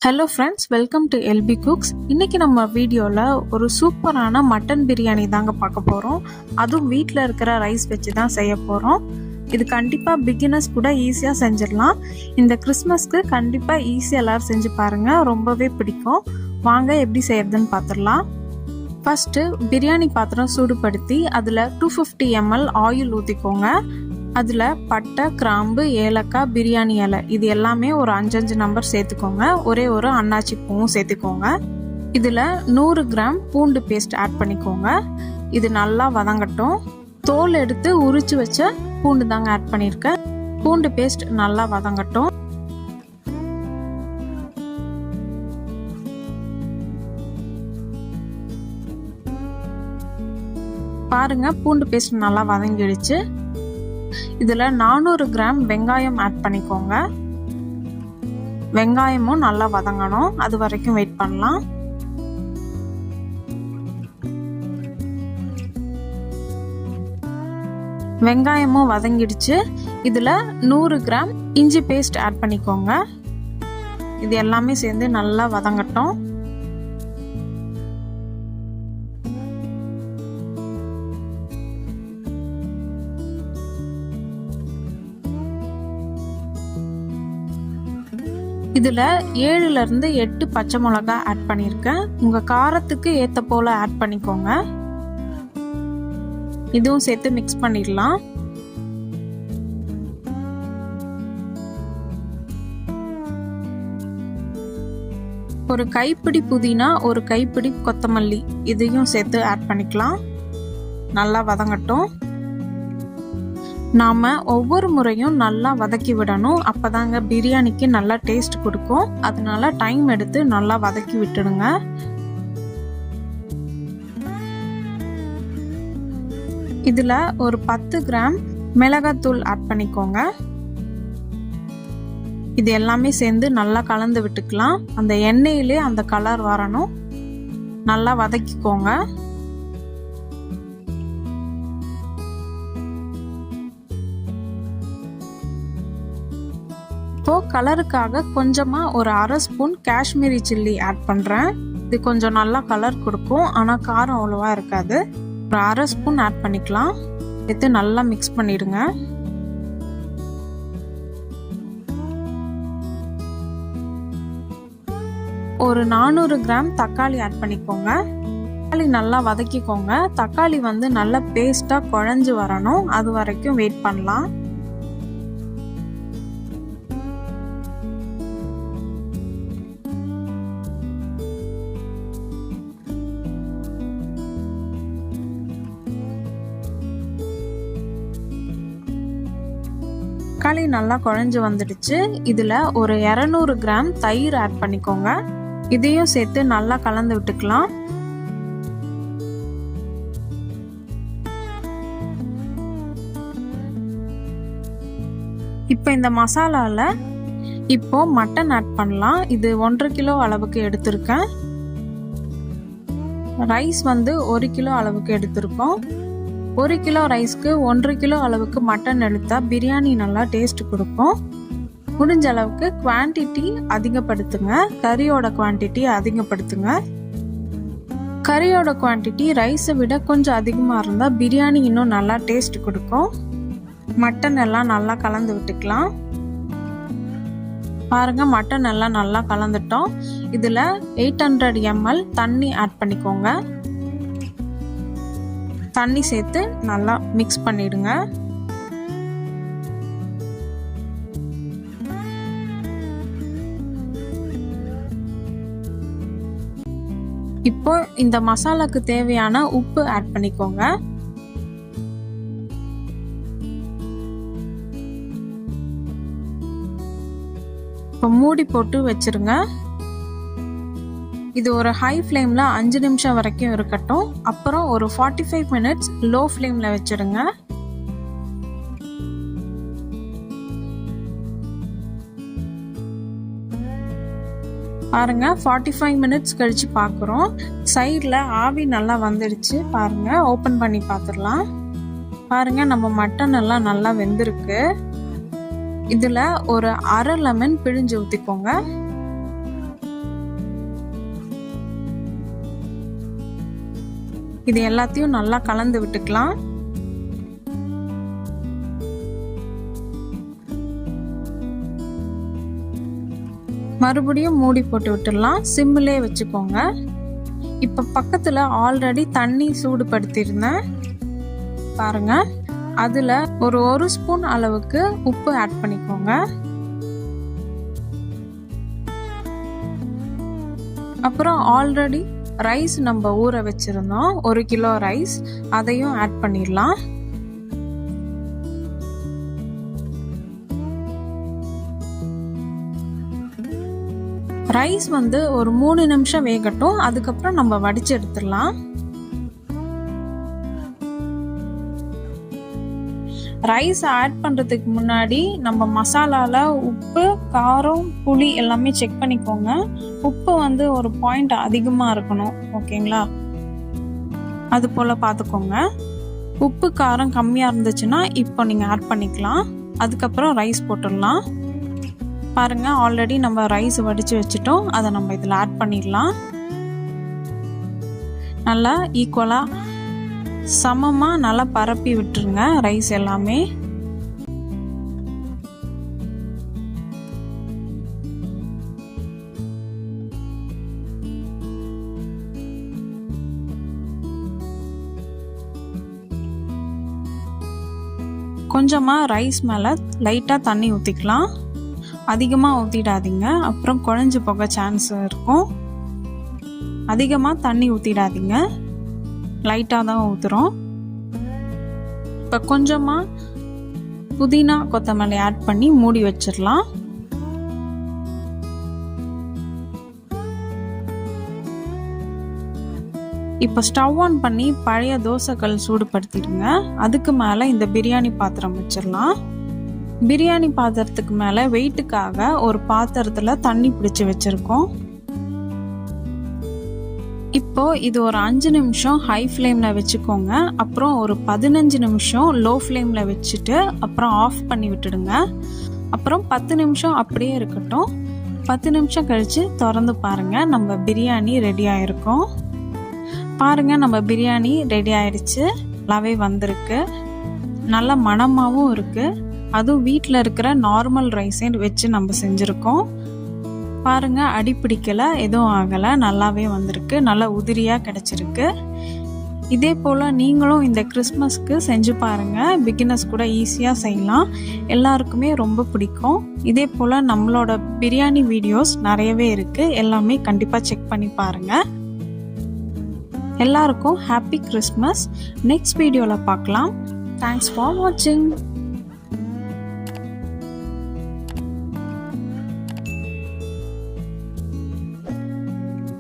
Hello friends, welcome to LP cooks. இன்றைக்கி நம்ம வீடியோவில் ஒரு சூப்பரான மட்டன் பிரியாணி தாங்க பார்க்க போகிறோம். அதுவும் வீட்டில் இருக்கிற ரைஸ் வச்சு தான் செய்ய போகிறோம். இது கண்டிப்பாக பிகினர்ஸ் கூட ஈஸியாக செஞ்சிடலாம். இந்த கிறிஸ்மஸ்க்கு கண்டிப்பாக ஈஸியாக எல்லோரும் செஞ்சு பாருங்கள், ரொம்பவே பிடிக்கும். வாங்க எப்படி செய்யறதுன்னு பார்த்துடலாம். ஃபஸ்ட்டு பிரியாணி பாத்திரம் சூடுபடுத்தி அதில் 250 ml ஆயில் ஊற்றிக்கோங்க. அதில் பட்டை, கிராம்பு, ஏலக்காய், பிரியாணி இலை இது எல்லாமே ஒரு 5 நம்பர் சேர்த்துக்கோங்க. ஒரே ஒரு அன்னாச்சி பூவும் சேர்த்துக்கோங்க. இதில் 100 கிராம் பூண்டு பேஸ்ட் ஆட் பண்ணிக்கோங்க. இது நல்லா வதங்கட்டும். தோல் எடுத்து உரிச்சு வச்ச பூண்டு தாங்க ஆட் பண்ணியிருக்கேன். பூண்டு பேஸ்ட் நல்லா வதங்கட்டும். பாருங்க, பூண்டு பேஸ்ட் நல்லா வதங்கிடுச்சு. இதில் 400 கிராம் வெங்காயம் ஆட் பண்ணிக்கோங்க. வெங்காயமும் நல்லா வதங்கணும், அது வரைக்கும் வெயிட் பண்ணலாம். வெங்காயமும் வதங்கிடுச்சு. இதில் 100 கிராம் இஞ்சி பேஸ்ட் ஆட் பண்ணிக்கோங்க. இது எல்லாமே சேர்ந்து நல்லா வதங்கட்டும். இதில் 7 to 8 பச்சை மிளகா ஆட் பண்ணியிருக்கேன். உங்கள் காரத்துக்கு ஏற்ற போல் ஆட் பண்ணிக்கோங்க. இதுவும் சேர்த்து மிக்ஸ் பண்ணிடலாம். ஒரு கைப்பிடி புதினா, ஒரு கைப்பிடி கொத்தமல்லி இதையும் சேர்த்து ஆட் பண்ணிக்கலாம். நல்லா வதங்கட்டும். நாம் ஒவ்வொரு முறையும் நல்லா வதக்கி விடணும், அப்போதாங்க பிரியாணிக்கு நல்லா டேஸ்ட் கொடுக்கும். அதனால டைம் எடுத்து நல்லா வதக்கி விட்டுடுங்க. இதில் ஒரு 10 கிராம் மிளகாத்தூள் ஆட் பண்ணிக்கோங்க. இது எல்லாமே சேர்ந்து நல்லா கலந்து விட்டுக்கலாம். அந்த எண்ணெயிலே அந்த கலர் வரணும். நல்லா வதக்கிக்கோங்க. இப்போ கலருக்காக கொஞ்சமாக ஒரு 1/2 ஸ்பூன் காஷ்மீரி சில்லி ஆட் பண்ணுறேன். இது கொஞ்சம் நல்லா கலர் கொடுக்கும், ஆனால் காரம் அவ்வளோவா இருக்காது. ஒரு 1/2 ஸ்பூன் ஆட் பண்ணிக்கலாம். எடுத்து நல்லா மிக்ஸ் பண்ணிடுங்க. ஒரு 400 கிராம் தக்காளி ஆட் பண்ணிக்கோங்க. தக்காளி நல்லா வதக்கிக்கோங்க. தக்காளி நல்லா பேஸ்ட்டாக குழஞ்சு வரணும், அது வரைக்கும் வெயிட் பண்ணலாம். தக்காளி நல்லா குழஞ்சு வந்துடுச்சு. இதில் ஒரு 200 கிராம் தயிர் ஆட் பண்ணிக்கோங்க. இதையும் சேர்த்து நல்லா கலந்து விட்டுக்கலாம். இப்போ இந்த மசாலாவில் இப்போ மட்டன் ஆட் பண்ணலாம். இது 1.5 கிலோ அளவுக்கு எடுத்திருக்கேன். ரைஸ் 1 கிலோ அளவுக்கு எடுத்திருக்கோம். 1 கிலோ ரைஸ்க்கு 1.5 கிலோ அளவுக்கு மட்டன் எடுத்தால் பிரியாணி நல்லா டேஸ்ட் கொடுக்கும். முடிஞ்ச அளவுக்கு குவான்டிட்டி அதிகப்படுத்துங்க. கறியோட குவான்டிட்டி அதிகப்படுத்துங்க. கறியோட குவான்டிட்டி ரைஸை விட கொஞ்சம் அதிகமாக இருந்தால் பிரியாணி இன்னும் நல்லா டேஸ்ட் கொடுக்கும். மட்டன் எல்லாம் நல்லா கலந்து விட்டுக்கலாம். பாருங்க, மட்டன் எல்லாம் நல்லா கலந்துட்டோம். இதில் 800 ml தண்ணி ஆட் பண்ணிக்கோங்க. தண்ணி சேர்த்து நல்லா மிக்ஸ் பண்ணிடுங்க. இப்போ இந்த மசாலாக்கு தேவையான உப்பு ஆட் பண்ணிக்கோங்க. இப்போ மூடி போட்டு வச்சிருங்க. இது ஒரு ஹை ஃப்ளேமில் 5 நிமிஷம் வரைக்கும் இருக்கட்டும். அப்புறம் ஒரு 45 மினிட்ஸ் லோ ஃப்ளேமில் வச்சிடுங்க. பாருங்க, 45 மினிட்ஸ் கழிச்சு பார்க்குறோம். சைடில் ஆவி நல்லா வந்துடுச்சு. பாருங்க, ஓப்பன் பண்ணி பார்த்துடலாம். பாருங்க, நம்ம மட்டன் எல்லாம் நல்லா வெந்திருக்கு. இதில் ஒரு 1/2 லெமன் பிழிஞ்சு ஊற்றிக்கோங்க. இது எல்லாத்தையும் நல்லா கலந்து விட்டுக்கலாம். மறுபடியும் மூடி போட்டு விட்டுடலாம். சிம்மிலே வச்சுக்கோங்க. இப்போ பக்கத்தில் ஆல்ரெடி தண்ணி சூடுபடுத்தியிருந்தேன் பாருங்க. அதில் ஒரு ஸ்பூன் அளவுக்கு உப்பு ஆட் பண்ணிக்கோங்க. அப்புறம் ஆல்ரெடி ரைஸ் நம்ம ஊற வச்சிருந்தோம், 1 கிலோ ரைஸ், அதையும் ஆட் பண்ணிடலாம். ரைஸ் ஒரு 3 நிமிஷம் வேகட்டும். அதுக்கப்புறம் நம்ம வடிச்சு எடுத்துடலாம். ரைஸ் ஆட் பண்றதுக்கு முன்னாடி நம்ம மசாலால உப்பு, காரம், புளி எல்லாமே செக் பண்ணிக்கோங்க. உப்பு ஒரு பாயிண்ட் அதிகமா இருக்கணும், ஓகேங்களா? அது போல பார்த்துக்கோங்க. உப்பு காரம் கம்மியா இருந்துச்சுன்னா இப்போ நீங்க ஆட் பண்ணிக்கலாம். அதுக்கப்புறம் ரைஸ் போட்டுடலாம். பாருங்க, ஆல்ரெடி நம்ம ரைஸ் வடிச்சு வச்சுட்டோம். அதை நம்ம இதில் ஆட் பண்ணிடலாம். நல்லா ஈக்குவலா சமமா நல்லா பரப்பி விட்டுருங்க ரைஸ் எல்லாமே. கொஞ்சமா ரைஸ் மேல லைட்டா தண்ணி ஊத்திக்கலாம். அதிகமாக ஊற்றிடாதீங்க, அப்புறம் குழஞ்சு போக சான்ஸ் இருக்கும். அதிகமாக தண்ணி ஊற்றிடாதீங்க, லைட்டாக தான் ஊற்றுறோம். இப்போ கொஞ்சமாக புதினா, கொத்தமல்லி ஆட் பண்ணி மூடி வச்சிடலாம். இப்போ ஸ்டவ் ஆன் பண்ணி பழைய தோசைக்கல் சூடுபடுத்திடுங்க. அதுக்கு மேலே இந்த பிரியாணி பாத்திரம் வச்சிடலாம். பிரியாணி பாத்திரத்துக்கு மேலே வெயிட்டுக்காக ஒரு பாத்திரத்தில் தண்ணி பிடிச்சி வச்சுருக்கோம். இப்போ இது ஒரு 5 நிமிஷம் ஹை ஃப்ளேமில் வச்சுக்கோங்க. அப்புறம் ஒரு 15 நிமிஷம் லோ ஃப்ளேமில் வச்சுட்டு அப்புறம் ஆஃப் பண்ணி விட்டுடுங்க. அப்புறம் 10 நிமிஷம் அப்படியே இருக்கட்டும். 10 நிமிஷம் கழித்து திறந்து பாருங்கள், நம்ம பிரியாணி ரெடி ஆகிருக்கோம். பாருங்கள், நம்ம பிரியாணி ரெடி ஆயிடுச்சு. நல்லாவே வந்திருக்கு, நல்ல மணமாகவும் இருக்குது. அதுவும் வீட்டில் இருக்கிற நார்மல் ரைஸே வச்சு நம்ம செஞ்சுருக்கோம். பாருங்க, அடி பிடிக்கல, எதுவும் ஆகலை, நல்லாவே வந்திருக்கு, நல்லா உதிரியாக கிடச்சிருக்கு. இதே போல் நீங்களும் இந்த கிறிஸ்மஸ்க்கு செஞ்சு பாருங்கள். பிகினர்ஸ் கூட ஈஸியாக செய்யலாம், எல்லாருக்குமே ரொம்ப பிடிக்கும். இதே போல் நம்மளோட பிரியாணி வீடியோஸ் நிறையவே இருக்குது, எல்லாமே கண்டிப்பாக செக் பண்ணி பாருங்கள். எல்லாருக்கும் ஹாப்பி கிறிஸ்மஸ். நெக்ஸ்ட் வீடியோவில் பார்க்கலாம். தேங்க்ஸ் ஃபார் வாட்சிங்.